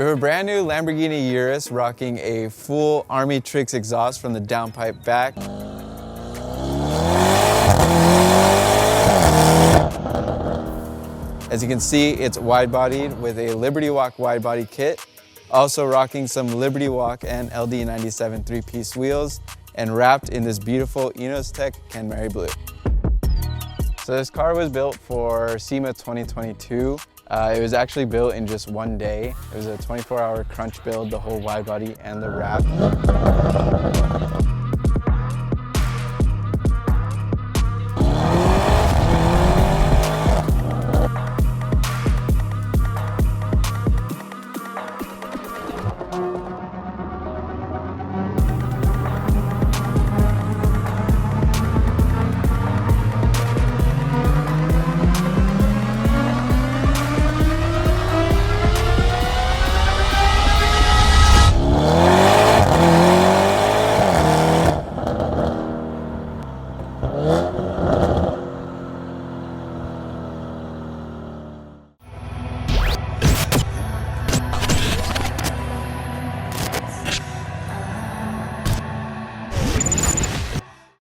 We have a brand new Lamborghini URUS rocking a full ARMYTRIX exhaust from the downpipe back. As you can see, it's wide-bodied with a Liberty Walk wide-body kit. Also rocking some Liberty Walk and LD97 three-piece wheels and wrapped in this beautiful Inozetek Kenmary blue. So this car was built for SEMA 2022. It was actually built in just one day. It was a 24-hour crunch build, the whole wide body and the wrap.